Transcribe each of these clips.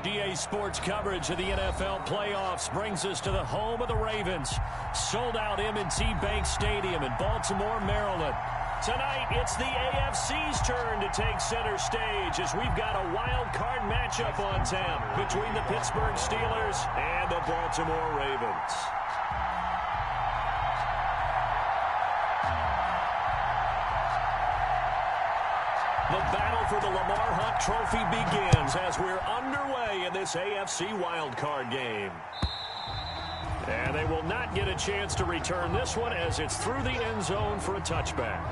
EA Sports coverage of the NFL playoffs brings us to the home of the Ravens. Sold out M&T Bank Stadium in Baltimore, Maryland. Tonight, it's the AFC's turn to take center stage as we've got a wild card matchup on tap between the Pittsburgh Steelers and the Baltimore Ravens. The battle for the Lamar Hunt Trophy begins as we're underway in this AFC wildcard game. And they will not get a chance to return this one as it's through the end zone for a touchback.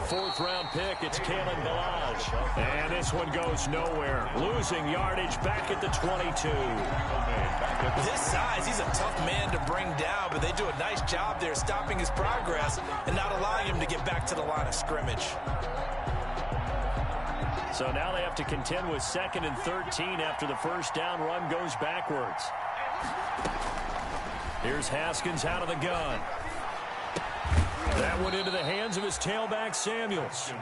Fourth-round pick, it's Kalen Balaj. And this one goes nowhere. Losing yardage back at the 22. With his size, he's a tough man to bring down, but they do a nice job there stopping his progress and not allowing him to get back to the line of scrimmage. So now they have to contend with 2nd and 13 after the first down run goes backwards. Here's Haskins out of the gun. That went into the hands of his tailback, Samuels.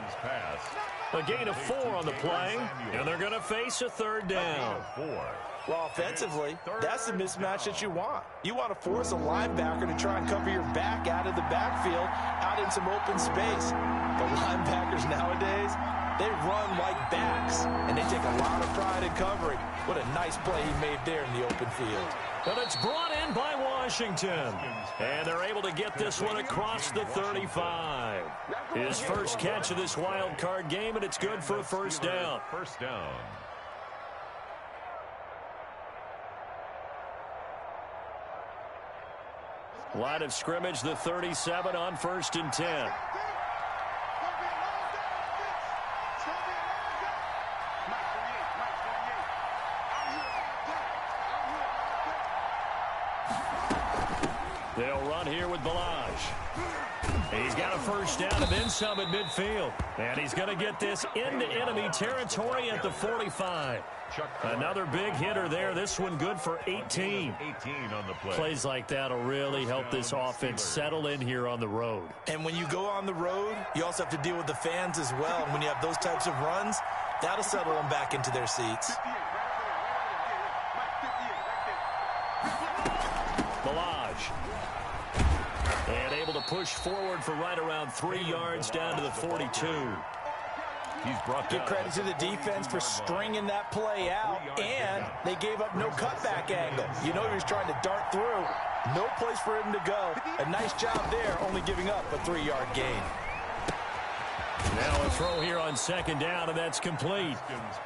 A gain of 4 on the play, and they're going to face a 3rd down. Well, offensively, that's the mismatch that you want. You want to force a linebacker to try and cover your back out of the backfield, out in some open space. The linebackers nowadays, they run like backs, and they take a lot of pride in covering. What a nice play he made there in the open field. But it's brought in by Washington. And they're able to get this one across the 35. His first catch of this wild card game, and it's good for a first down. Line of scrimmage, the 37 on 1st and 10. They'll run here with Balaj. He's got a first down and then some at midfield. And he's going to get this into enemy territory at the 45. Another big hitter there. This one good for 18. On the play. Plays like that will really help this offense settle in here on the road. And when you go on the road, you also have to deal with the fans as well. And when you have those types of runs, that'll settle them back into their seats. Balaj. And able to push forward for right around 3 yards down to the 42. He's brought down. Give credit to the defense for stringing that play out, and they gave up no cutback angle. You know he was trying to dart through. No place for him to go. A nice job there, only giving up a 3-yard gain. Now a throw here on 2nd down, and that's complete.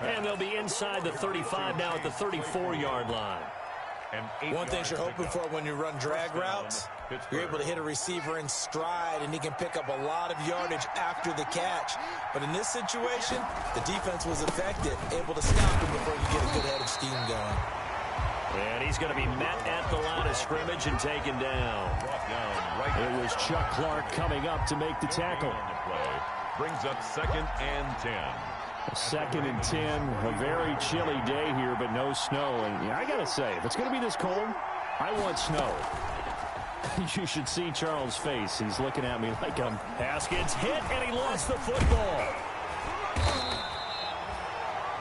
And they'll be inside the 35 now at the 34-yard line. One thing you're hoping for when you run drag routes, you're able to hit a receiver in stride, and he can pick up a lot of yardage after the catch. But in this situation, the defense was effective, able to stop him before you get a good head of steam going. And he's going to be met at the line of scrimmage and taken down. It was Chuck Clark coming up to make the tackle. Brings up 2nd and 10. 2nd and 10, a very chilly day here, but no snow. And I got to say, if it's going to be this cold, I want snow. You should see Charles' face. He's looking at me like I'm... Haskins hit, and he lost the football.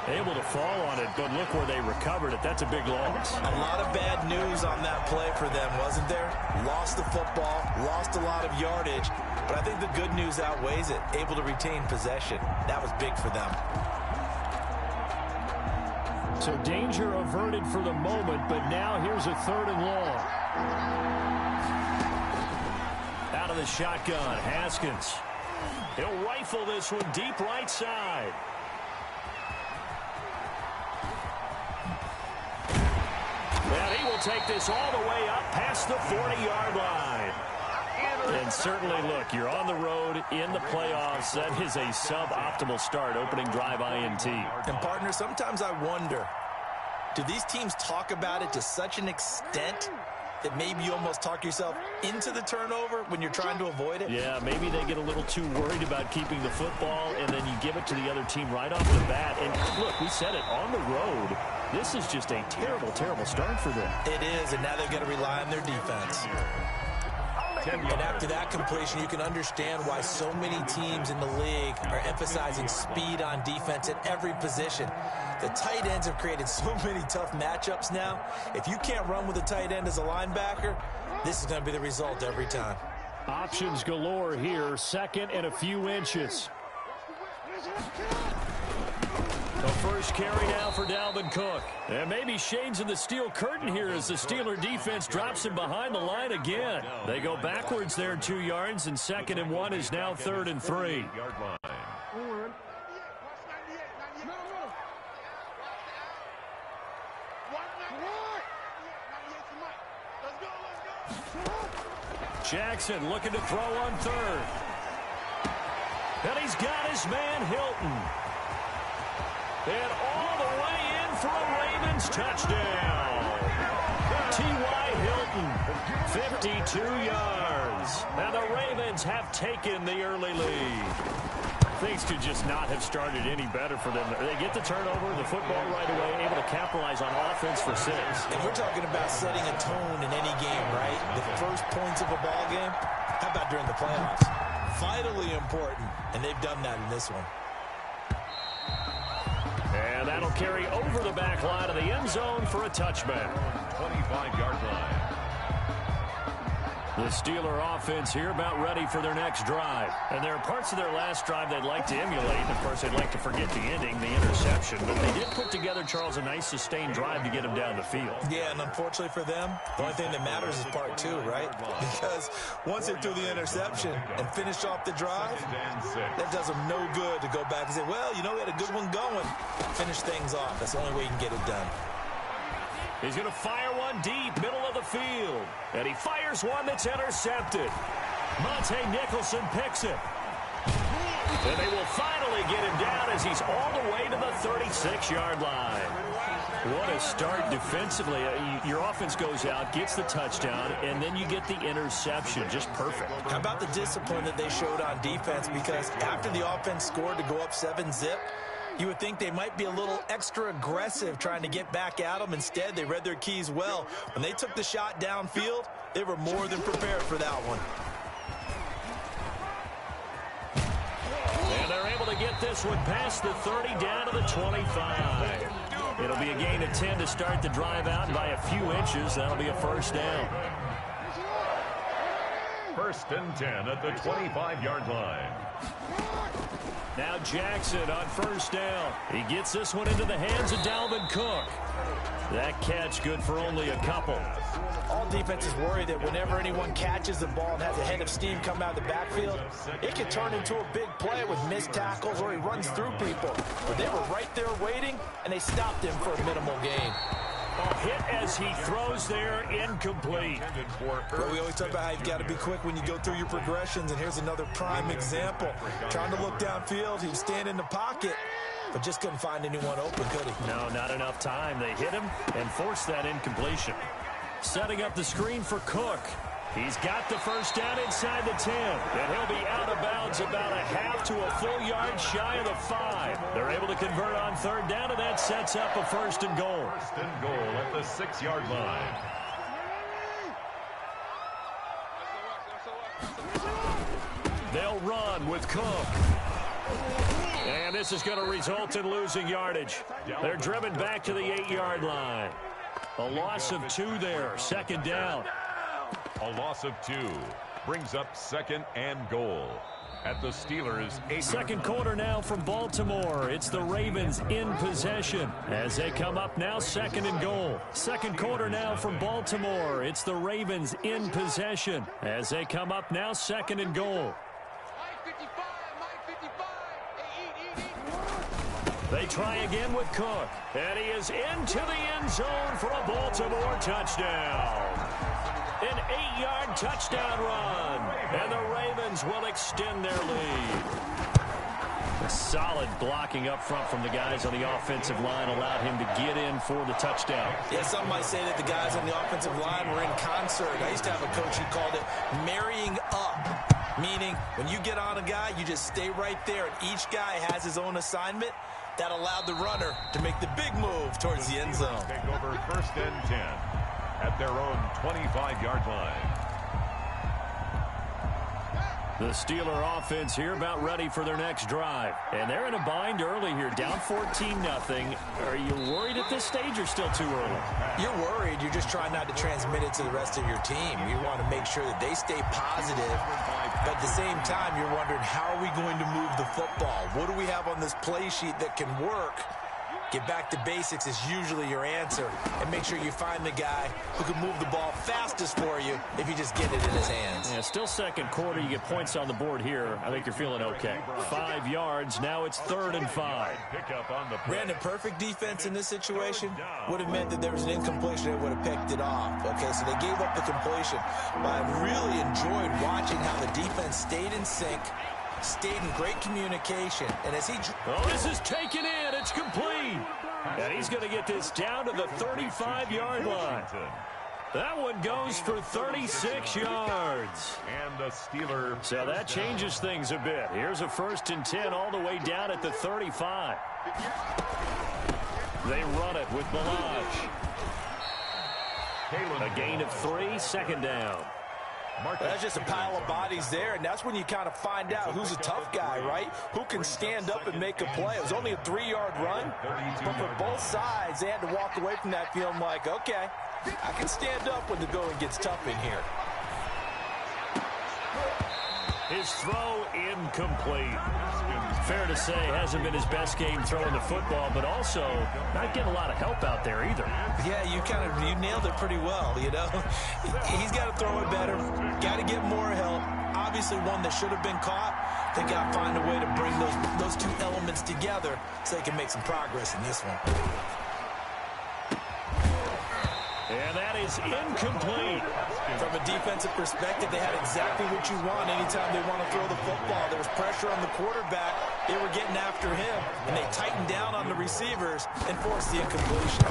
Able to fall on it, but look where they recovered it. That's a big loss. A lot of bad news on that play for them, wasn't there? Lost the football, lost a lot of yardage, but I think the good news outweighs it. Able to retain possession. That was big for them. So danger averted for the moment, but now here's a 3rd and long. Out of the shotgun, Haskins. He'll rifle this one deep right side. And he will take this all the way up past the 40-yard line. And certainly, look, you're on the road in the playoffs. That is a suboptimal start, opening drive INT. And, partner, sometimes I wonder, do these teams talk about it to such an extent that maybe you almost talk yourself into the turnover when you're trying to avoid it? Yeah, maybe they get a little too worried about keeping the football, and then you give it to the other team right off the bat. And look, we said it, on the road, this is just a terrible, terrible start for them. It is, and now they've got to rely on their defense. And after that completion, you can understand why so many teams in the league are emphasizing speed on defense at every position. The tight ends have created so many tough matchups now. If you can't run with a tight end as a linebacker, this is going to be the result every time. Options galore here, second and a few inches. The first carry now for Dalvin Cook. And maybe shades of the steel curtain here as the Steeler defense drops him behind the line again. They go backwards there 2 yards, and 2nd and 1 is now 3rd and 3. Jackson looking to throw on 3rd. And he's got his man Hilton. And all the way in for a Ravens touchdown. T.Y. Hilton, 52 yards. And the Ravens have taken the early lead. Things could just not have started any better for them. They get the turnover, the football right away, able to capitalize on offense for 6. And we're talking about setting a tone in any game, right? The first points of a ball game. How about during the playoffs? Vitally important, and they've done that in this one. And that'll carry over the back line of the end zone for a touchback. 25-yard line. The Steeler offense here about ready for their next drive. And there are parts of their last drive they'd like to emulate. And, of course, they'd like to forget the ending, the interception. But they did put together, Charles, a nice sustained drive to get him down the field. Yeah, and unfortunately for them, the only thing that matters is part 2, right? Because once they threw the interception and finished off the drive, that does them no good to go back and say, well, you know, we had a good one going. Finish things off. That's the only way you can get it done. He's going to fire one deep, middle of the field. And he fires one that's intercepted. Monte Nicholson picks it. And they will finally get him down as he's all the way to the 36-yard line. What a start defensively. Your offense goes out, gets the touchdown, and then you get the interception. Just perfect. How about the discipline that they showed on defense? Because after the offense scored to go up 7-zip, you would think they might be a little extra aggressive trying to get back at them. Instead, they read their keys well. When they took the shot downfield, they were more than prepared for that one. And they're able to get this one past the 30 down to the 25. It'll be a gain of 10 to start the drive out, and by a few inches, that'll be a first down. 1st and 10 at the 25-yard line. Now Jackson on 1st down. He gets this one into the hands of Dalvin Cook. That catch good for only a couple. All defenses worry that whenever anyone catches the ball and has a head of steam come out of the backfield, it can turn into a big play with missed tackles or he runs through people. But they were right there waiting, and they stopped him for a minimal gain. A hit as he throws there, incomplete. But we always talk about how you've got to be quick when you go through your progressions, and here's another prime example. Trying to look downfield, he was standing in the pocket, but just couldn't find anyone open, could he? No, not enough time. They hit him and forced that incompletion. Setting up the screen for Cook. He's got the first down inside the 10, and he'll be out of bounds about a half to a full yard shy of the 5. They're able to convert on 3rd down, and that sets up a 1st and goal. 1st and goal at the 6-yard line. They'll run with Cook. And this is going to result in losing yardage. They're driven back to the 8-yard line. A loss of 2 there, 2nd down. A loss of 2 brings up 2nd and goal at the Steelers' 8. Second quarter now from Baltimore. It's the Ravens in possession as they come up now 2nd and goal. Second quarter now from Baltimore. It's the Ravens in possession as they come up now 2nd and goal. They try again with Cook, and he is into the end zone for a Baltimore touchdown. An 8-yard touchdown run, and the Ravens will extend their lead. A solid blocking up front from the guys on the offensive line allowed him to get in for the touchdown. Yeah, some might say that the guys on the offensive line were in concert. I used to have a coach who called it marrying up, meaning when you get on a guy, you just stay right there, and each guy has his own assignment. That allowed the runner to make the big move towards the end zone. Take over 1st and 10 at their own 25-yard line. The Steeler offense here about ready for their next drive. And they're in a bind early here, down 14-0. Are you worried at this stage or still too early? You're worried. You're just trying not to transmit it to the rest of your team. You want to make sure that they stay positive. But at the same time, you're wondering, how are we going to move the football? What do we have on this play sheet that can work? Get back to basics is usually your answer. And make sure you find the guy who can move the ball fastest for you if you just get it in his hands. Yeah, still second quarter. You get points on the board here. I think you're feeling okay. 5 yards. Now it's 3rd and 5. Brandon, perfect defense in this situation would have meant that there was an incompletion that would have picked it off. Okay, so they gave up the completion. But I really enjoyed watching how the defense stayed in sync, stayed in great communication, and as he... Oh, this is taken in. It's complete. And he's going to get this down to the 35-yard line. That one goes for 36 yards. And the Steelers. So that changes things a bit. Here's a 1st and 10 all the way down at the 35. They run it with Balaj. A gain of 3, 2nd down. That's just a pile of bodies there, and that's when you kind of find out who's a tough guy, right? Who can stand up and make a play. It was only a 3-yard run, but for both sides, they had to walk away from that feeling like, okay, I can stand up when the going gets tough in here. His throw incomplete. Fair to say, hasn't been his best game throwing the football, but also not getting a lot of help out there either. Yeah, you nailed it pretty well, you know. He's got to throw it better, got to get more help. Obviously one that should have been caught. They got to find a way to bring those two elements together so they can make some progress in this one. And that is incomplete. From a defensive perspective, they had exactly what you want anytime they want to throw the football. There was pressure on the quarterback. They were getting after him, and they tightened down on the receivers and forced the incompletion.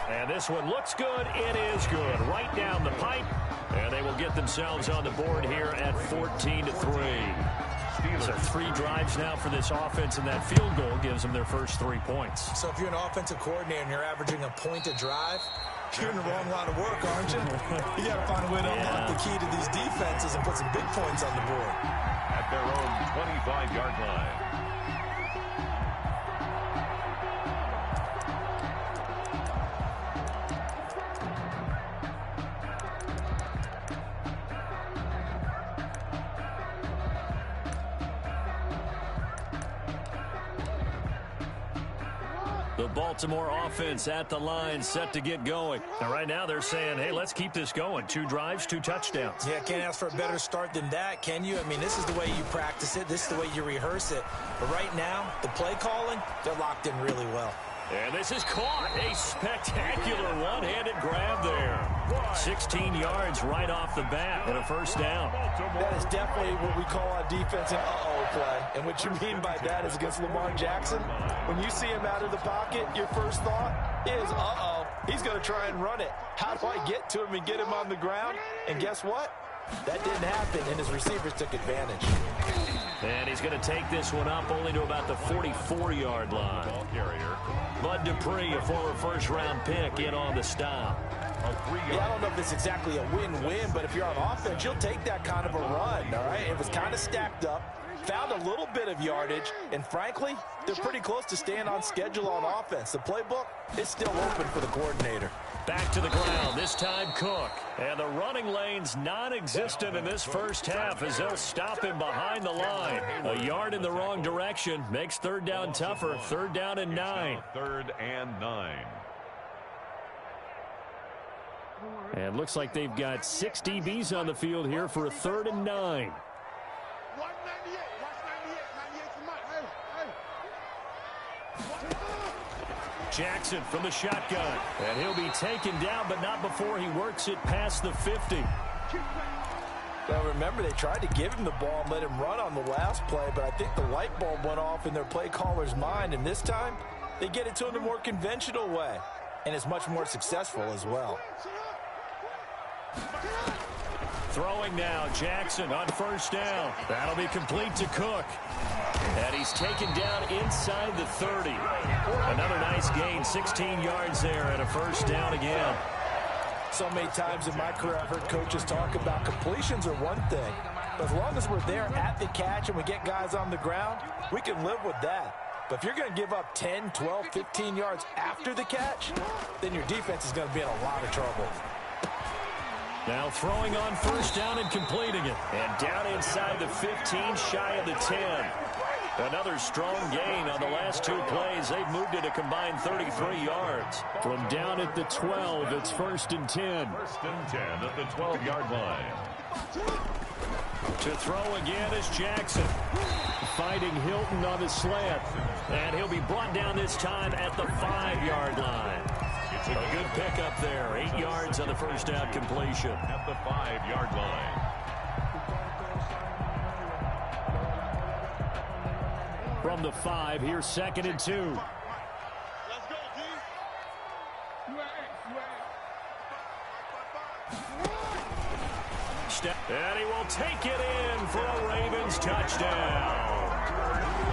And this one looks good. It is good. Right down the pipe. And they will get themselves on the board here at 14-3. So 3 drives now for this offense, and that field goal gives them their first 3 points. So if you're an offensive coordinator and you're averaging a point a drive, you're in the wrong line of work, aren't you? You got to find a way to unlock the key to these defenses and put some big points on the board. At their own 25-yard line. The Baltimore offense at the line, set to get going. And right now they're saying, hey, let's keep this going. 2 drives, 2 touchdowns. Yeah, can't ask for a better start than that, can you? I mean, this is the way you practice it. This is the way you rehearse it. But right now, the play calling, they're locked in really well. And this is caught. A spectacular one-handed grab there. 16 yards right off the bat and a first down. That is definitely what we call on defense an uh-oh play. And what you mean by that is against Lamar Jackson, when you see him out of the pocket, your first thought is, uh-oh, he's going to try and run it. How do I get to him and get him on the ground? And guess what? That didn't happen, and his receivers took advantage. And he's going to take this one up only to about the 44-yard line. Bud Dupree, a former first-round pick, in on the stop. Yeah, I don't know if it's exactly a win-win, but if you're on offense, you'll take that kind of a run, all right? It was kind of stacked up, found a little bit of yardage, and frankly, they're pretty close to staying on schedule on offense. The playbook is still open for the coordinator. Back to the ground, this time Cook. And the running lane's non-existent in this first half as they'll stop him behind the line. A yard in the wrong direction makes 3rd down tougher. 3rd down and 9. 3rd and 9. And looks like they've got 6 DBs on the field here for a 3rd and 9. Jackson from the shotgun. And he'll be taken down, but not before he works it past the 50. Well, remember, they tried to give him the ball and let him run on the last play, but I think the light bulb went off in their play caller's mind, and this time they get it to him the more conventional way, and it's much more successful as well. Throwing now, Jackson on first down. That'll be complete to Cook. And he's taken down inside the 30. Another nice gain, 16 yards there and a first down again. So many times in my career I've heard coaches talk about completions are one thing, but as long as we're there at the catch and we get guys on the ground, we can live with that. But if you're going to give up 10, 12, 15 yards after the catch, then your defense is going to be in a lot of trouble. Now throwing on first down and completing it. And down inside the 15, shy of the 10. Another strong gain on the last two plays. They've moved it a combined 33 yards. From down at the 12, it's 1st and 10. 1st and 10 at the 12-yard line. To throw again is Jackson. Fighting Hilton on the slant. And he'll be brought down this time at the 5-yard line. It's a good pickup there. 8 yards on the first down completion. At the 5-yard line. From the 5, here's 2nd and 2. Let's go, G. And he will take it in for a Ravens touchdown.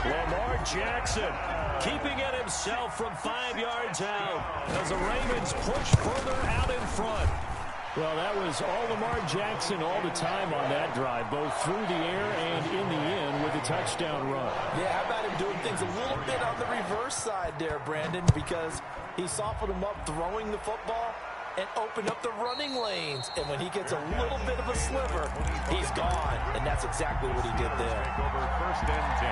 Lamar Jackson keeping it himself from 5 yards out as the Ravens push further out in front. Well, that was all Lamar Jackson all the time on that drive, both through the air and in the end with a touchdown run. Yeah, how about him doing things a little bit on the reverse side there, Brandon, because he softened him up throwing the football and opened up the running lanes. And when he gets a little bit of a sliver, he's gone. And that's exactly what he did there. Take over 1st and 10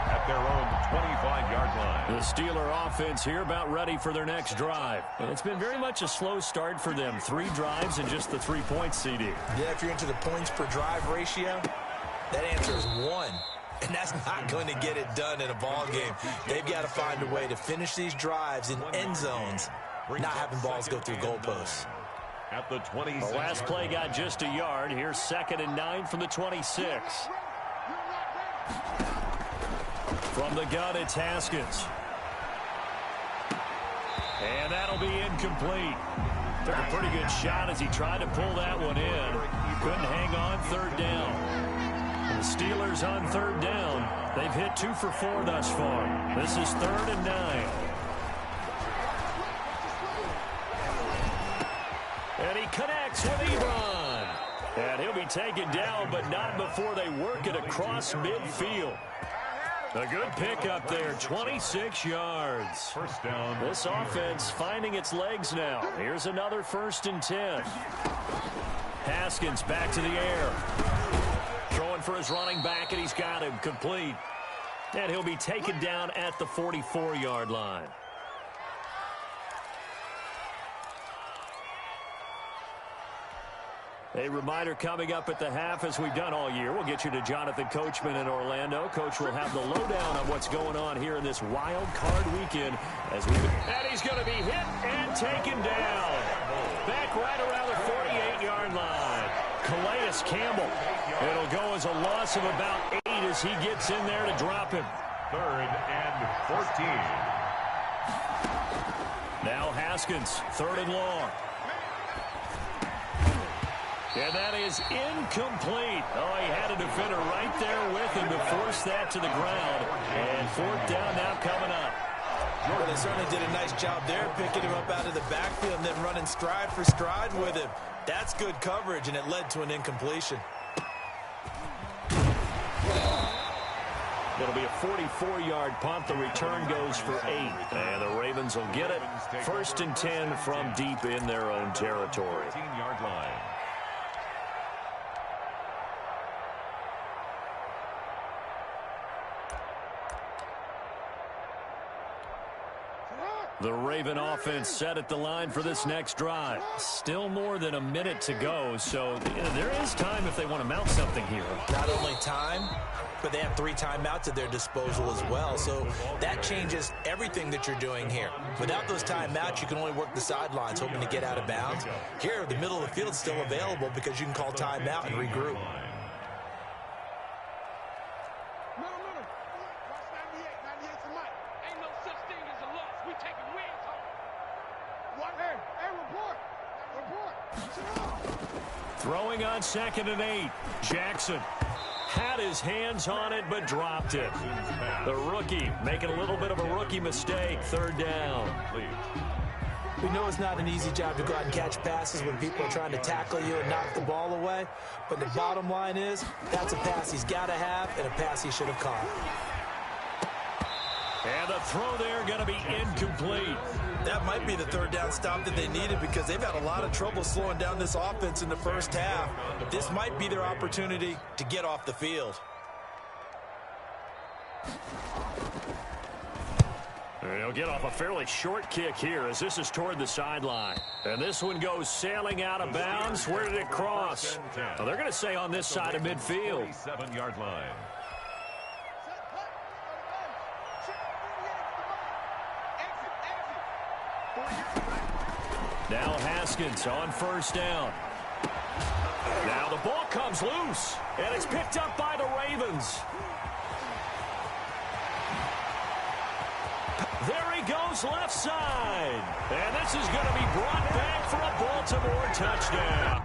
at their own 25-yard line. The Steeler offense here about ready for their next drive. And it's been very much a slow start for them. 3 drives and just the 3 points, CD. Yeah, if you're into the points per drive ratio, that answer is 1. And that's not going to get it done in a ball game. They've got to find a way to finish these drives in end zones, not having balls go through goalposts. At the 26. The last play got just a yard. Here's 2nd and 9 from the 26. From the gun, it's Haskins. And that'll be incomplete. Took a pretty good shot as he tried to pull that one in. Couldn't hang on 3rd down. And the Steelers on 3rd down. They've hit 2 for 4 thus far. This is 3rd and 9. And he connects with Ebron. And he'll be taken down, but not before they work it across midfield. A good pickup there, 26 yards. First down. This offense finding its legs now. Here's another 1st and 10. Haskins back to the air. Throwing for his running back, and he's got him complete. And he'll be taken down at the 44-yard line. A reminder coming up at the half, as we've done all year. We'll get you to Jonathan Coachman in Orlando. Coach will have the lowdown on what's going on here in this wild card weekend. And he's going to be hit and taken down. Back right around the 48-yard line. Calais Campbell. It'll go as a loss of about 8 as he gets in there to drop him. 3rd and 14. Now Haskins, 3rd and long. And that is incomplete. Oh, he had a defender right there with him to force that to the ground. And 4th down now coming up. Well, they certainly did a nice job there, picking him up out of the backfield and then running stride for stride with him. That's good coverage, and it led to an incompletion. It'll be a 44-yard punt. The return goes for 8. And the Ravens will get it. 1st and 10 from deep in their own territory. 14-yard line. The Raven offense set at the line for this next drive. Still more than a minute to go, so there is time if they want to mount something here. Not only time, but they have 3 timeouts at their disposal as well, so that changes everything that you're doing here. Without those timeouts, you can only work the sidelines, hoping to get out of bounds. Here, the middle of the field is still available because you can call timeout and regroup. Throwing on 2nd and 8. Jackson had his hands on it, but dropped it. The rookie making a little bit of a rookie mistake. 3rd down. We know it's not an easy job to go out and catch passes when people are trying to tackle you and knock the ball away. But the bottom line is, that's a pass he's got to have and a pass he should have caught. And the throw there going to be incomplete. That might be the 3rd down stop that they needed because they've had a lot of trouble slowing down this offense in the first half. This might be their opportunity to get off the field. They'll get off a fairly short kick here as this is toward the sideline. And this one goes sailing out of bounds. Where did it cross? Well, they're going to say on this side of midfield. 7-yard line. Now Haskins on 1st down. Now the ball comes loose, and it's picked up by the Ravens. There he goes left side. And this is going to be brought back for a Baltimore touchdown.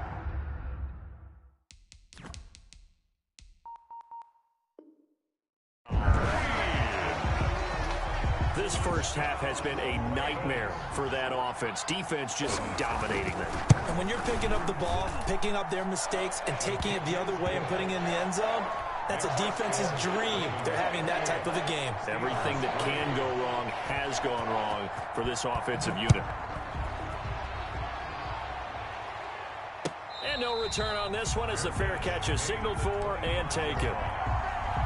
This first half has been a nightmare for that offense. Defense just dominating them. And when you're picking up the ball, picking up their mistakes, and taking it the other way and putting it in the end zone, that's a defense's dream. They're having that type of a game. Everything that can go wrong has gone wrong for this offensive unit. And no return on this one as the fair catch is signaled for and taken.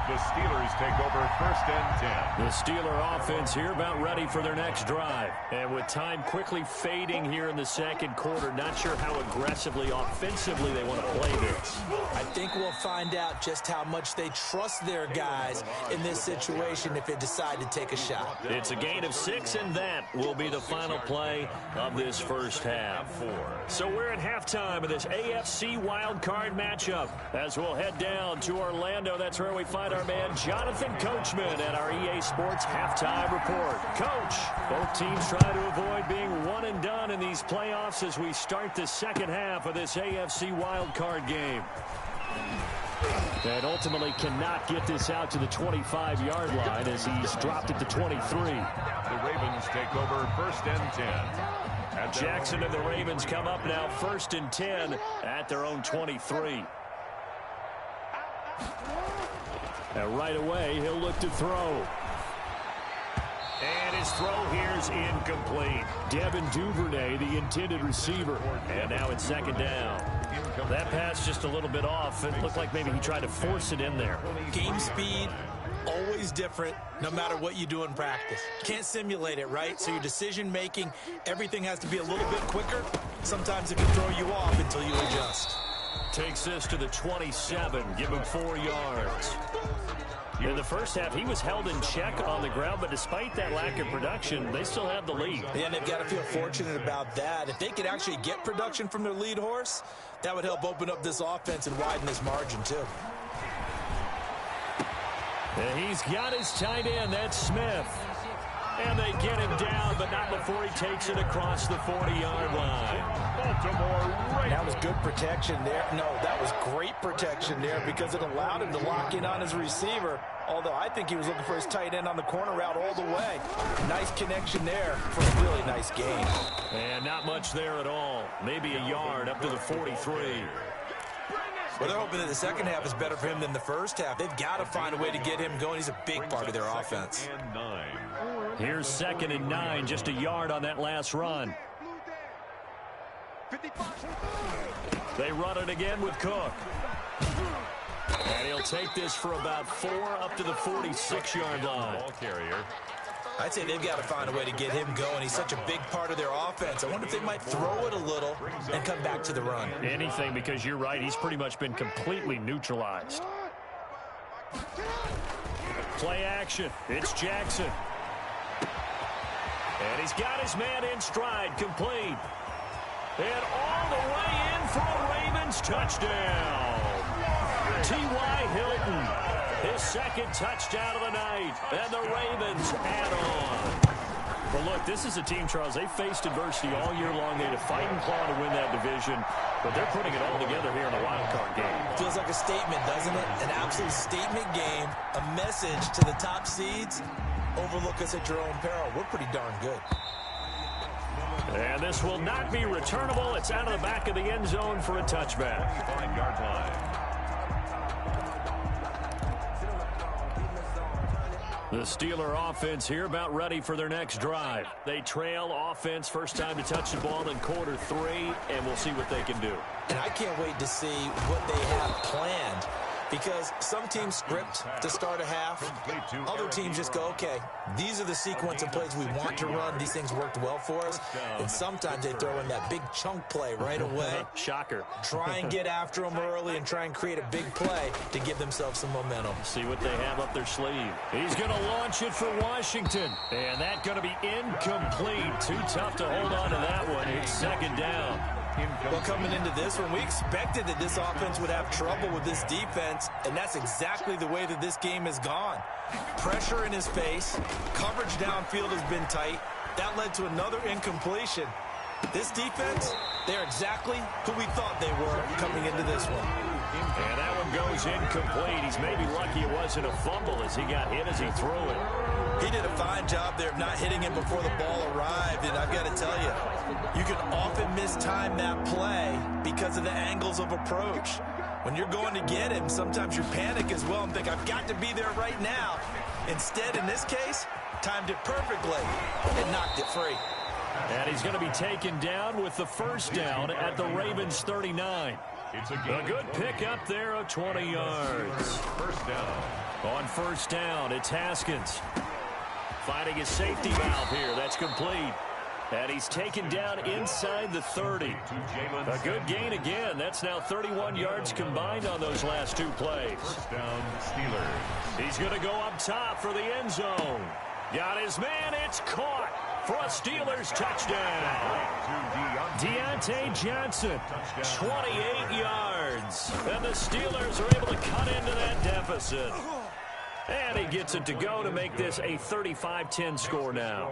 The Steelers take over 1st and 10. The Steeler offense here about ready for their next drive. And with time quickly fading here in the 2nd quarter, not sure how aggressively, offensively they want to play this. I think we'll find out just how much they trust their guys in this situation if they decide to take a shot. It's a gain of 6, and that will be the final play of this first half. So we're at halftime of this AFC wildcard matchup as we'll head down to Orlando. That's where we find our man Jonathan Coachman at our EA Sports Halftime Report. Coach, both teams try to avoid being one and done in these playoffs as we start the 2nd half of this AFC wildcard game. And ultimately cannot get this out to the 25-yard line as he's dropped it to 23. The Ravens take over 1st and 10. Jackson and the Ravens come up now 1st and 10 at their own 23. And right away, he'll look to throw. And his throw here's incomplete. Devin Duvernay, the intended receiver. And now it's 2nd down. That pass just a little bit off. It looked like maybe he tried to force it in there. Game speed, always different, no matter what you do in practice. Can't simulate it, right? So your decision-making, everything has to be a little bit quicker. Sometimes it can throw you off until you adjust. Takes this to the 27, give him 4 yards. In the first half, he was held in check on the ground, but despite that lack of production, they still have the lead. Yeah, and they've got to feel fortunate about that. If they could actually get production from their lead horse, that would help open up this offense and widen this margin, too. And he's got his tight end, that's Smith. And they get him down, but not before he takes it across the 40-yard line. That was good protection there. No, that was great protection there because it allowed him to lock in on his receiver, although I think he was looking for his tight end on the corner route all the way. Nice connection there for a really nice game. And not much there at all. Maybe a yard up to the 43. Well, they're hoping that the second half is better for him than the first half. They've got to find a way to get him going. He's a big part of their offense. Here's 2nd and 9, just a yard on that last run. They run it again with Cook. And he'll take this for about 4 up to the 46-yard line. Ball carrier. I'd say they've got to find a way to get him going. He's such a big part of their offense. I wonder if they might throw it a little and come back to the run. Anything, because you're right. He's pretty much been completely neutralized. Play action. It's Jackson. And he's got his man in stride, complete. And all the way in for a Ravens touchdown. T.Y. Hilton, his second touchdown of the night. And the Ravens add on. Well, look, this is a team, Charles, they faced adversity all year long. They had to fight and claw to win that division, but they're putting it all together here in the wild card game. Feels like a statement, doesn't it? An absolute statement game, a message to the top seeds. Overlook us at your own peril. We're pretty darn good. And this will not be returnable. It's out of the back of the end zone for a touchback. 5-yard line. The Steeler offense here about ready for their next drive. They trail offense, first time to touch the ball in quarter 3, and we'll see what they can do. And I can't wait to see what they have planned, because some teams script to start a half. Other teams just go, okay, these are the sequence of plays we want to run. These things worked well for us. And sometimes they throw in that big chunk play right away. Shocker. Try and get after them early and try and create a big play to give themselves some momentum. See what they have up their sleeve. He's going to launch it for Washington. And that's going to be incomplete. Too tough to hold on to that one. It's second down. Well, coming into this one, we expected that this offense would have trouble with this defense, and that's exactly the way that this game has gone. Pressure in his face, coverage downfield has been tight. That led to another incompletion. This defense, they're exactly who we thought they were coming into this one. And that one goes incomplete. He's maybe lucky it wasn't a fumble as he got hit as he threw it. He did a fine job there of not hitting it before the ball arrived, and I've got to tell you, you can often mistime that play because of the angles of approach. When you're going to get him, sometimes you panic as well and think, I've got to be there right now. Instead, in this case, timed it perfectly and knocked it free. And he's going to be taken down with the first down at the Ravens 39. It's a good pickup there of 20 yards. First down. On first down, it's Haskins. Finding his safety valve here. That's complete. And he's taken down inside the 30. A good gain again. That's now 31 yards combined on those last 2 plays. First down, Steelers. He's going to go up top for the end zone. Got his man. It's caught for a Steelers touchdown. Deontay Johnson, 28 yards. And the Steelers are able to cut into that deficit. And he gets it to go to make this a 35-10 score now.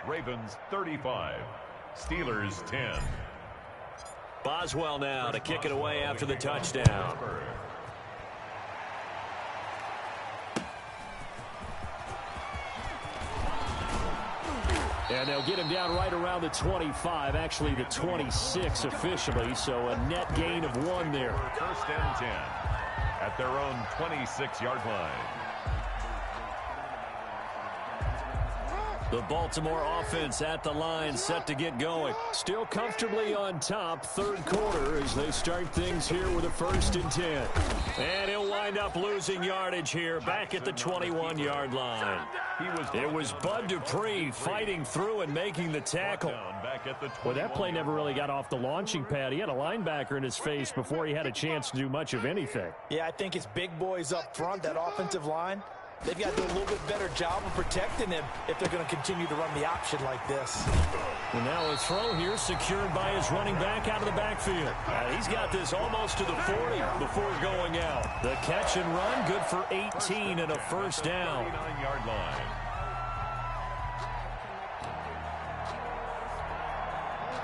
Ravens 35, Steelers 10. Boswell now to kick it away after the touchdown. And they'll get him down right around the 25, actually the 26 officially, so a net gain of 1 there. First and 10 at their own 26-yard line. The Baltimore offense at the line, set to get going. Still comfortably on top, third quarter as they start things here with a 1st and 10. And he'll wind up losing yardage here back at the 21-yard line. It was Bud Dupree fighting through and making the tackle. Well, that play never really got off the launching pad. He had a linebacker in his face before he had a chance to do much of anything. Yeah, I think it's big boys up front, that offensive line. They've got to do a little bit better job of protecting him if they're going to continue to run the option like this. And now a throw here secured by his running back out of the backfield. He's got this almost to the 40 before going out. The catch and run, good for 18 and a first down. 39-yard line.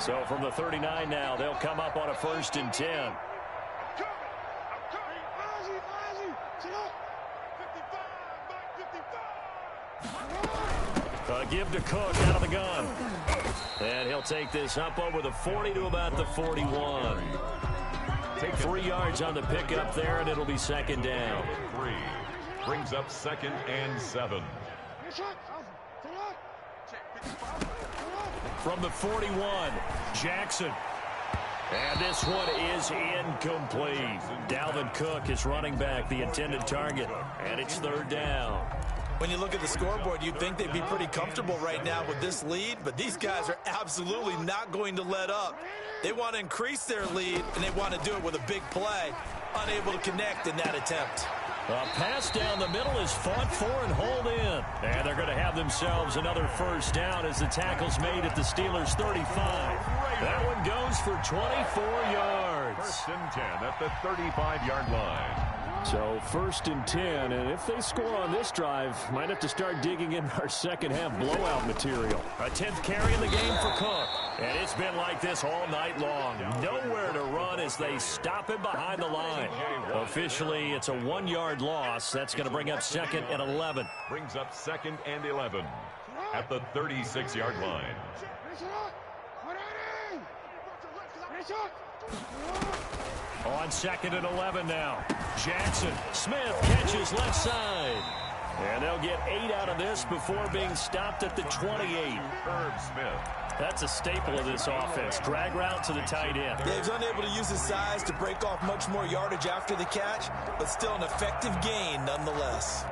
So from the 39 now, they'll come up on a 1st and 10. Give to Cook out of the gun. And he'll take this up over the 40 to about the 41. 3 yards on the pickup there, and it'll be second down. 3 brings up 2nd and 7. From the 41, Jackson. And this one is incomplete. Dalvin Cook is running back, the intended target. And it's 3rd down. When you look at the scoreboard, you'd think they'd be pretty comfortable right now with this lead, but these guys are absolutely not going to let up. They want to increase their lead, and they want to do it with a big play. Unable to connect in that attempt. A pass down the middle is fought for and hauled in. And they're going to have themselves another first down as the tackle's made at the Steelers' 35. That one goes for 24 yards. First and 10 at the 35-yard line. So first and 10, and if they score on this drive, might have to start digging in our second half blowout material. A 10th carry in the game for Cook. And it's been like this all night long. Nowhere to run as they stop him behind the line. Officially, it's a 1-yard loss. That's going to bring up second and 11. Brings up second and 11 at the 36-yard line. On second and 11 now. Jackson. Smith catches left side. And they'll get 8 out of this before being stopped at the 28. Herb Smith. That's a staple of this offense. Drag route to the tight end. Dave's unable to use his size to break off much more yardage after the catch, but still an effective gain nonetheless.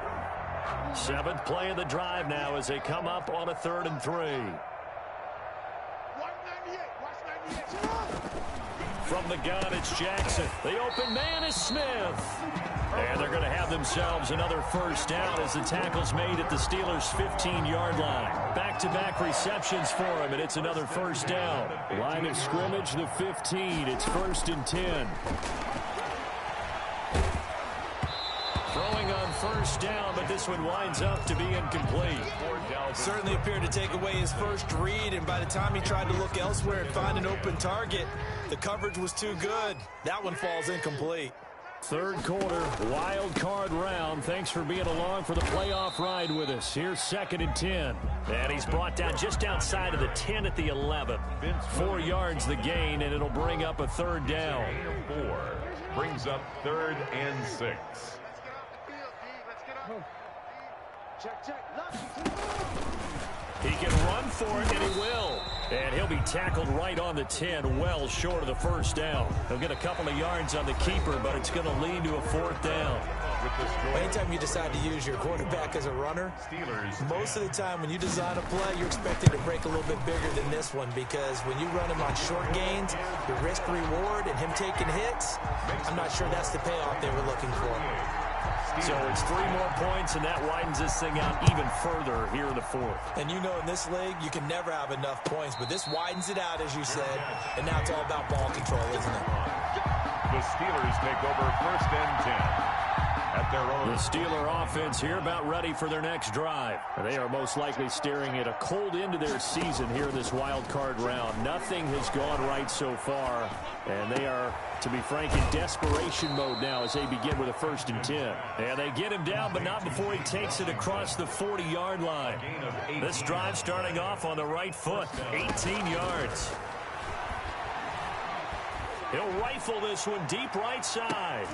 7th play of the drive now as they come up on a 3rd and 3. From the gun, it's Jackson. The open man is Smith. And they're going to have themselves another first down as the tackle's made at the Steelers' 15-yard line. Back-to-back receptions for him, and it's another first down. Line of scrimmage, the 15. It's 1st and 10. Throwing on first down, but this one winds up to be incomplete. Certainly appeared to take away his first read, and by the time he tried to look elsewhere and find an open target, the coverage was too good. That one falls incomplete. 3rd quarter, wild card round. Thanks for being along for the playoff ride with us. Here's 2nd and 10. And he's brought down just outside of the 10 at the 11. 4 yards the gain, and it'll bring up a 3rd down. 4 brings up 3rd and 6. He can run for it, and he will. And he'll be tackled right on the 10, well short of the first down. He'll get a couple of yards on the keeper, but it's going to lead to a 4th down. Anytime you decide to use your quarterback as a runner, most of the time when you design a play, you're expected to break a little bit bigger than this one, because when you run him on short gains, the risk-reward and him taking hits, I'm not sure that's the payoff they were looking for. So it's 3 more points, and that widens this thing out even further here in the 4th. And you know in this league, you can never have enough points, but this widens it out, as you said, and now it's all about ball control, isn't it? The Steelers take over 1st and 10. At their own. The Steeler offense here about ready for their next drive. They are most likely staring at a cold end to their season here in this wild card round. Nothing has gone right so far, and they are, to be frank, in desperation mode now as they begin with a 1st and 10. And they get him down, but not before he takes it across the 40-yard line. This drive starting off on the right foot, 18 yards. He'll rifle this one deep right side.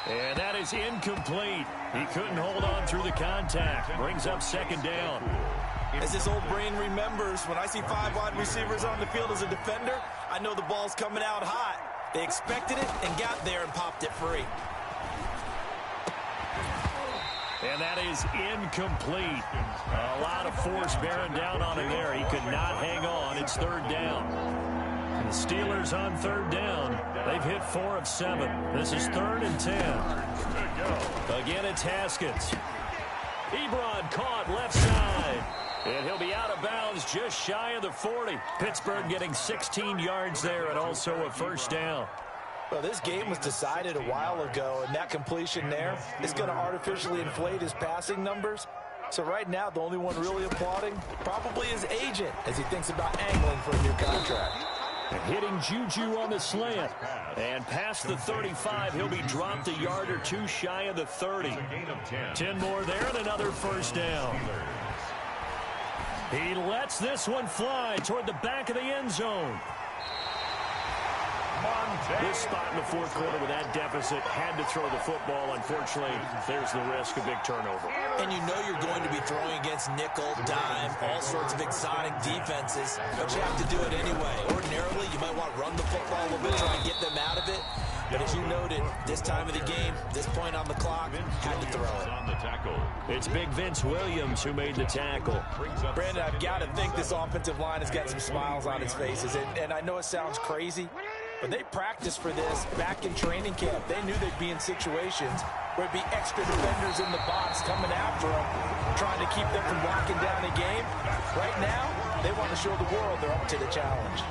And that is incomplete. He couldn't hold on through the contact. Brings up 2nd down. As this old brain remembers, when I see 5 wide receivers on the field as a defender, I know the ball's coming out hot. They expected it and got there and popped it free. And that is incomplete. A lot of force bearing down on him there. He could not hang on. It's 3rd down. The Steelers on 3rd down. They've hit 4 of 7. This is 3rd and 10. Again, it's Haskins. Ebron caught left side. And he'll be out of bounds just shy of the 40. Pittsburgh getting 16 yards there and also a 1st down. Well, this game was decided a while ago, and that completion there is going to artificially inflate his passing numbers. So right now, the only one really applauding probably his agent as he thinks about angling for a new contract. Hitting Juju on the slant. And past the 35, he'll be dropped a yard or 2 shy of the 30. 10 more there and another 1st down. He lets this one fly toward the back of the end zone. This spot in the fourth quarter with that deficit had to throw the football. Unfortunately, there's the risk of big turnover. And you know you're going to be throwing against nickel, dime, all sorts of exotic defenses, but you have to do it anyway. Ordinarily, you might want to run the football a little bit, try and get them out of it. But as you noted, this time of the game, this point on the clock, had to throw it. On the tackle. It's big Vince Williams who made the tackle. Brandon, I've got to think this offensive line has got some smiles on its faces. And I know it sounds crazy, but they practiced for this back in training camp. They knew they'd be in situations where it'd be extra defenders in the box coming after them, trying to keep them from locking down a game. Right now, they want to show the world they're up to the challenge.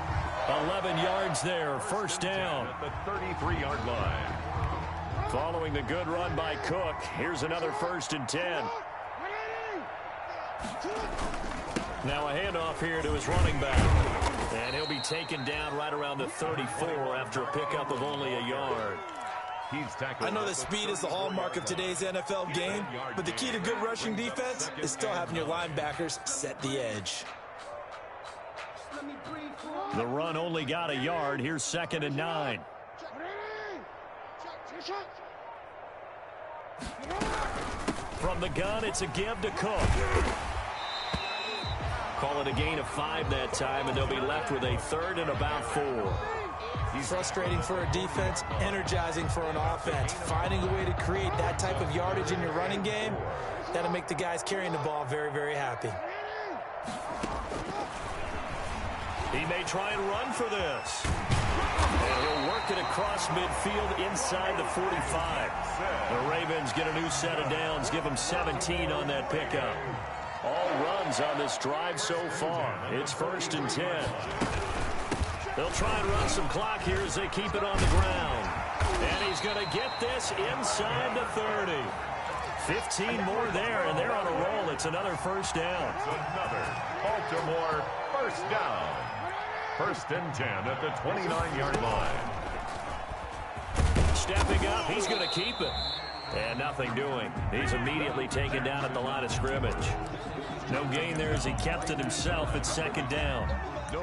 11 yards there, first down. At the 33-yard line. Following the good run by Cook, here's another 1st and 10. Now a handoff here to his running back. And he'll be taken down right around the 34 after a pickup of only a yard. I know that speed is the hallmark of today's NFL game, but the key to good rushing defense is still having your linebackers set the edge. The run only got a yard. Here's 2nd and 9. From the gun, it's a give to Cook. Call it a gain of 5 that time, and they'll be left with a 3rd and about 4. Frustrating for a defense, energizing for an offense. Finding a way to create that type of yardage in your running game, that'll make the guys carrying the ball very, very happy. He may try and run for this. And he'll work it across midfield inside the 45. The Ravens get a new set of downs, give them 17 on that pickup. All runs on this drive so far. It's 1st and 10. They'll try and run some clock here as they keep it on the ground. And he's going to get this inside the 30. 15 more there, and they're on a roll. It's another 1st down. Another Baltimore 1st down. 1st and 10 at the 29-yard line. Stepping up, he's going to keep it. And nothing doing. He's immediately taken down at the line of scrimmage. No gain there as he kept it himself at 2nd down.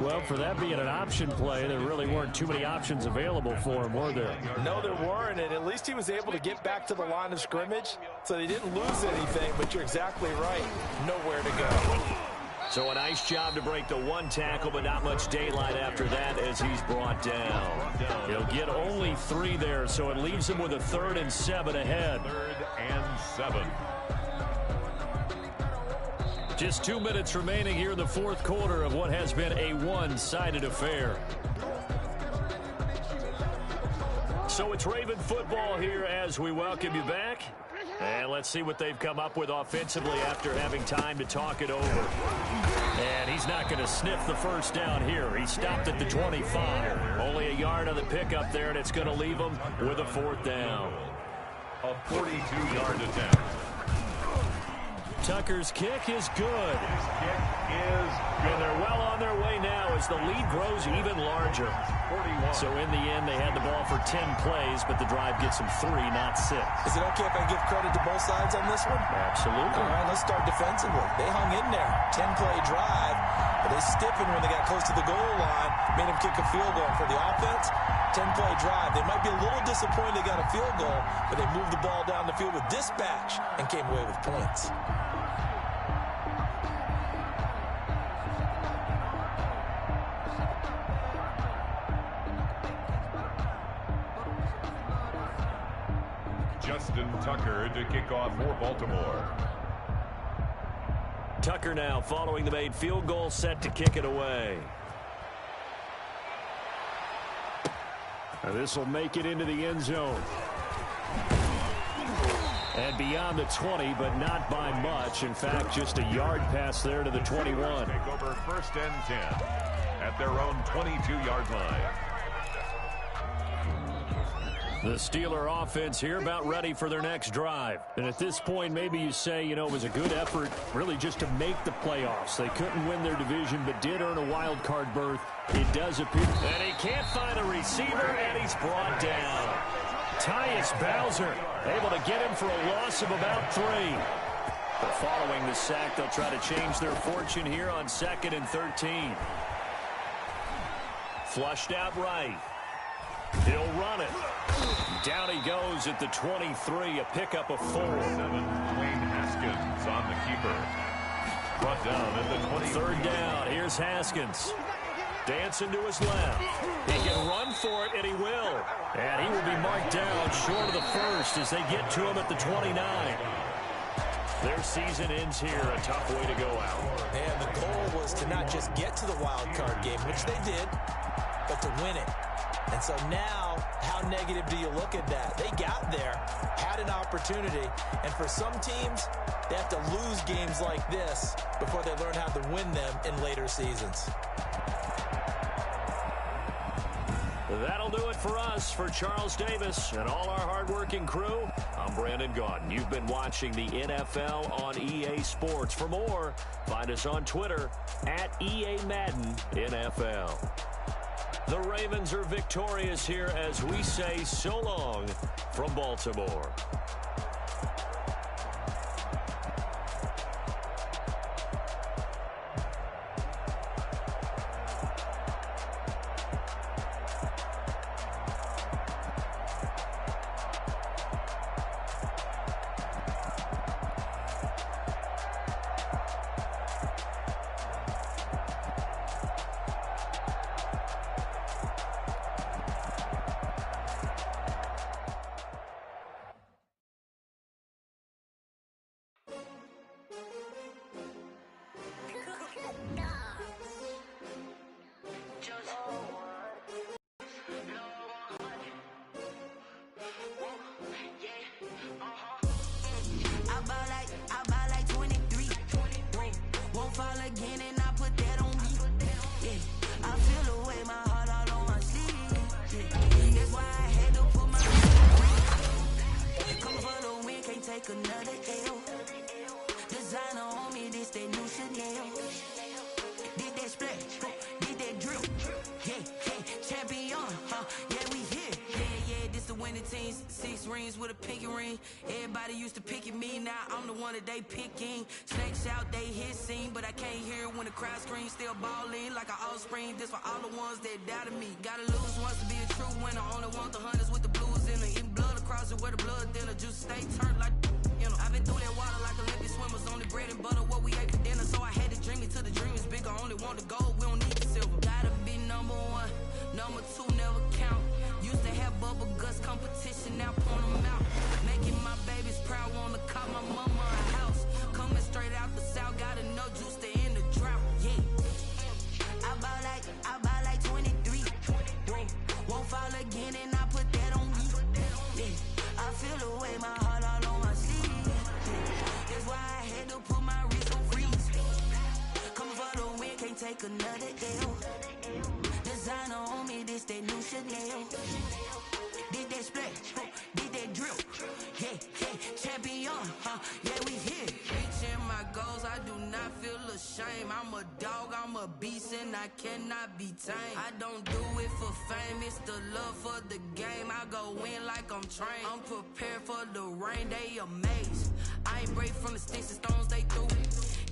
Well, for that being an option play, there really weren't too many options available for him, were there? No, there weren't, and at least he was able to get back to the line of scrimmage, so they didn't lose anything, but you're exactly right. Nowhere to go. So a nice job to break the 1 tackle, but not much daylight after that as he's brought down. He'll get only 3 there, so it leaves him with a 3rd and 7 ahead. 3rd and 7. Just 2 minutes remaining here in the fourth quarter of what has been a one-sided affair. So it's Raven football here as we welcome you back. And let's see what they've come up with offensively after having time to talk it over. And he's not going to sniff the 1st down here. He stopped at the 25. Only a yard on the pickup there, and it's going to leave him with a 4th down. A 42-yard attempt. Tucker's kick is good. His kick is good. And they're well on their way now as the lead grows even larger. 41. So in the end, they had the ball for 10 plays, but the drive gets them 3, not 6. Is it okay if I give credit to both sides on this one? Absolutely. All right, let's start defensively. They hung in there. 10-play drive, but they stiffened when they got close to the goal line, made them kick a field goal. For the offense, 10-play drive. They might be a little disappointed they got a field goal, but they moved the ball down the field with dispatch and came away with points. Justin Tucker to kick off for Baltimore. Tucker now following the made field goal, set to kick it away. This will make it into the end zone. And beyond the 20, but not by much. In fact, just a yard pass there to the 21. Take over 1st and 10 at their own 22-yard line. The Steeler offense here about ready for their next drive. And at this point, maybe you say, you know, it was a good effort really just to make the playoffs. They couldn't win their division, but did earn a wild card berth. It does appear. And he can't find a receiver, and he's brought down. Tyus Bowser able to get him for a loss of about 3. But following the sack, they'll try to change their fortune here on 2nd and 13. Flushed out right. He'll run it. Down he goes at the 23, a pickup of 4. 7, Dwayne Haskins on the keeper. Brought down at the 20. Third down. Here's Haskins. Dancing to his left. He can run for it, and he will. And he will be marked down short of the first as they get to him at the 29. Their season ends here, a tough way to go out. And the goal was to not just get to the wild card game, which they did, but to win it. And so now, how negative do you look at that? They got there, had an opportunity, and for some teams, they have to lose games like this before they learn how to win them in later seasons. That'll do it for us. For Charles Davis and all our hardworking crew, I'm Brandon Gaudin. You've been watching the NFL on EA Sports. For more, find us on Twitter at EA Madden NFL. The Ravens are victorious here as we say so long from Baltimore. Another L. Designer on me, this that new Chanel. Did that splash, did that drill. Yeah, champion, yeah, we here. Yeah, this the winning teams. 6 rings with a pinky ring. Everybody used to pick at me, now I'm the one that they picking. Snakes out, they hit scene, but I can't hear when the crowd screams. Still balling like an offspring. This for all the ones that doubted me. Gotta lose once to be a true winner. Only want the hunters with the blues in it. Eating blood across it where the blood thinner. Juice stay turned like. I've been through that water like Olympic swimmers. Only bread and butter, what we ate for dinner. So I had to dream it till the dream is bigger. Only want the gold, we don't need the silver. Gotta be number 1, number 2 never count. Used to have bubble guts competition, now point them out. Making my babies proud, wanna call my mama a house. Coming straight out the south, gotta know juice to end the drought. Yeah, I bought like 23. Won't fall again and I put that on me. Yeah, I feel the way my heart all on my sleeve. That's why I had to put my wrist on freeze. Coming for the win, can't take another L. Designer on me, this that new Chanel. Did that splash, did that drill. Yeah, champion, yeah, we here. Reaching my goals, I do not feel ashamed. I'm a dog, I'm a beast, and I cannot be tamed. I don't do it for fame, it's the love for the game. I go in like I'm trained. I'm prepared for the rain, they amazed. I ain't brave from the sticks and stones they threw.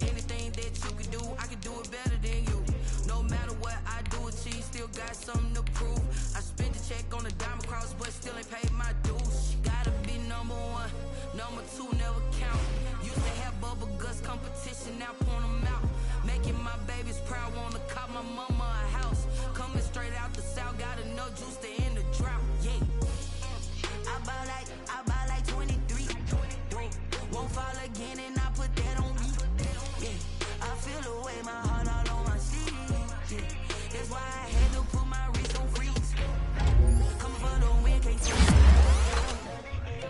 Anything that you can do, I can do it better than you. No matter what I do, achieve, still got something to prove. I spent the check on the diamond cross, but still ain't paid my dues. Gotta be number 1, number 2 never count. Used to have bubble guts competition, now point them out. Making my babies proud, wanna call my mama a house. Coming straight out the south, gotta know juice to end the drought. Yeah, I bought like 23. Won't fall again and I put that on me. Yeah, I feel the way my heart all on my sleeve. Yeah, that's why I had to put my wrist on freeze. Coming for the win, can't take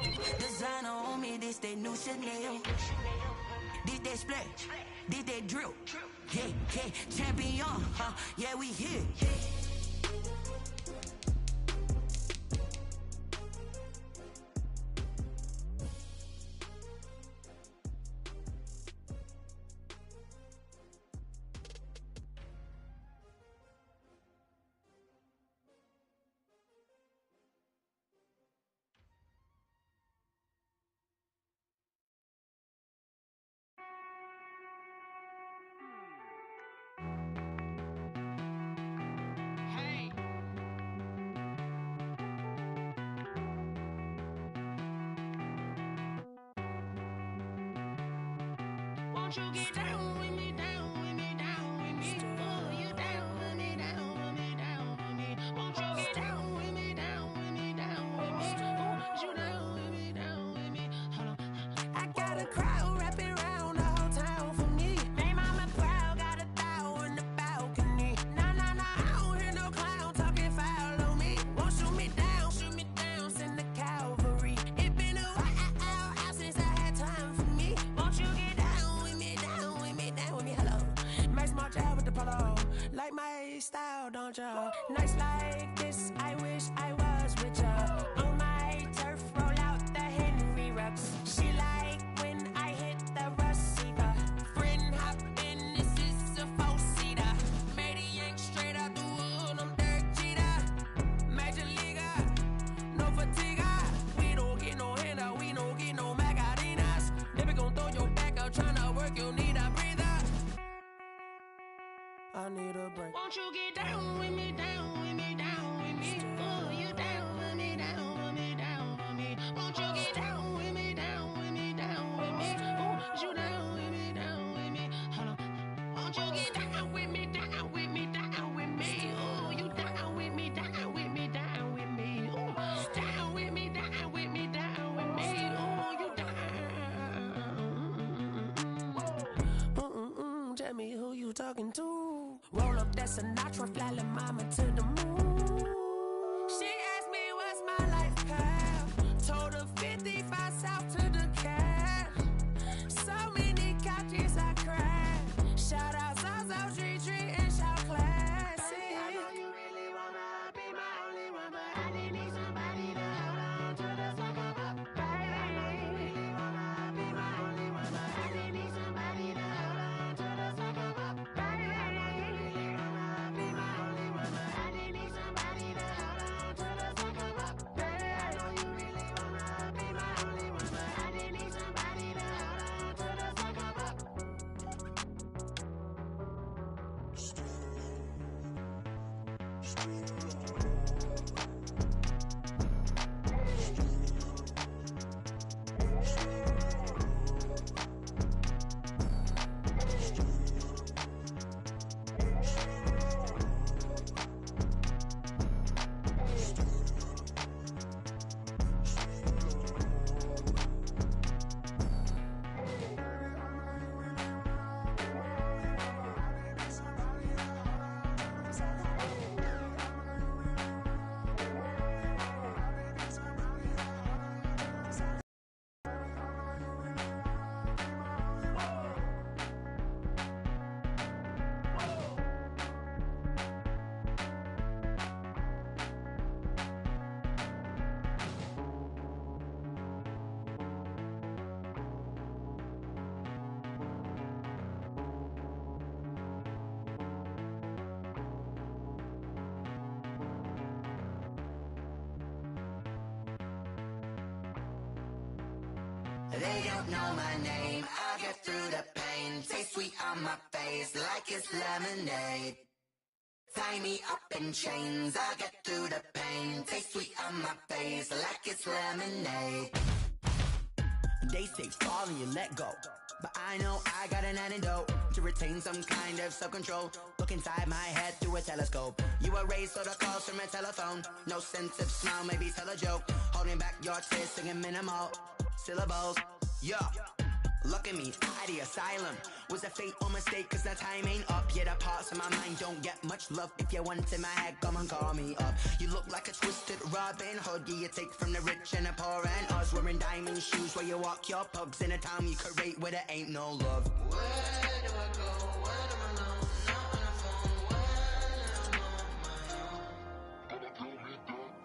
it. Designer on me, this that new Chanel. Did that splash, did that drill. Yeah, champion, yeah, we here. Won't you get down with me, down with me, down with me? Oh, you down with me, down with me, down with me. Won't you get down with me, down with me, down with me? Oh, you down with me, down with me? Hold on. I got a crowd wrapping around the whole town for me. Hey, mama proud, got a thou in the balcony. Nah, nah, nah, I don't hear no clown talking foul on me. Won't shoot me down, send the cavalry. It been a while since I had time for me. Won't you get down with me, down with me, down with me? Hello. Max March out with the polo. Like my style, don't ya? Nights like this, I wish I was with ya. On my turf, roll out the Henry Rux. She like when I hit the receiver. Friend hop in, this is a four-seater. Made a yank straight out the wood, I'm Derek Jeter. Major leaguer, no fatigue. We don't get no handout, we don't get no Magarinas. Never gon' throw your back out, tryna work, you need a breather. I need a break. Won't you get down with me, down with me, down with me? Oh, you down with me, down with me, down with me? Won't you get down with me, down with me, down with me? Oh, you down with me, down with me? Hold on. Won't you get down with me, down with me, down with me? Oh, you down with me, down with me, down with me? Oh, down with me, down with me, down with me? Oh, you down. Tell me who you talking to. Roll up that Sinatra, fly la mama to the moon. She asked me what's my life path. Told her 55 south to the cat. So many couches I cried. Shout out South Tree and shout classy. I know you really wanna be my only one, but I didn't need somebody to hold on to the second up. Baby, I know you really wanna be my only one, but I didn't need somebody to hold on to the second up. Baby, I know you really wanna be my only one, but I didn't need somebody to hold on to the second up. Baby, I know you really wanna be my only one, but I didn't need somebody to hold on to the second up. They don't know my name, I get through the pain. Taste sweet on my face like it's lemonade. Tie me up in chains, I get through the pain. Taste sweet on my face like it's lemonade. They say fall and you let go, but I know I got an antidote to retain some kind of self-control. Look inside my head through a telescope. You erase all the calls from a telephone. No sense of smile, maybe tell a joke. Holding back your tears, singing minimal syllables. Yeah, look at me, at the asylum. Was a fate or mistake, cause the time ain't up. Yeah, the parts of my mind don't get much love. If you want in my head, come and call me up. You look like a twisted Robin Hood. Yeah, you take from the rich and the poor and us. Wearing diamond shoes where you walk your pugs in a town you create where there ain't no love. Where do I go? Where am I alone? Not on the phone. When I'm on my own.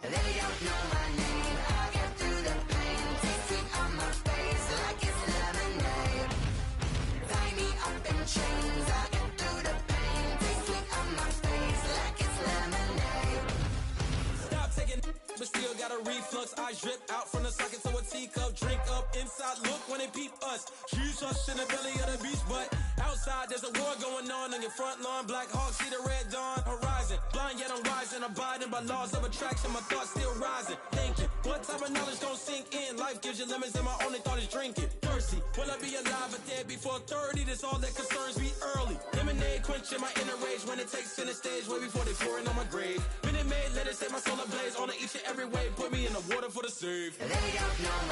They don't know my name. I get through the pain. Taste sweet on my face like it's lemonade. Tie me up in chains. I get through the pain. Taste sweet on my face like it's lemonade. Stop taking, but still got a reflux. I drip out from the socket to a teacup. Drink up inside. Look when they peep us. Shoes us in the belly of the beach, but outside there's a war going on your front lawn. Black Hawk see the red dawn horizon. Blind yet I'm rising, abiding by laws of attraction. My thoughts still rising. Thinking, what type of knowledge don't sink in? Life gives you limits, and my only thought is drinking. Thirst mercy. Will I be alive or dead before 30? That's all that concerns me early. Lemonade quenching my inner rage when it takes center stage way before they pouring on my grave. Minute Maid, let it set my soul ablaze on each and every way. Put me in the water for the save. They don't know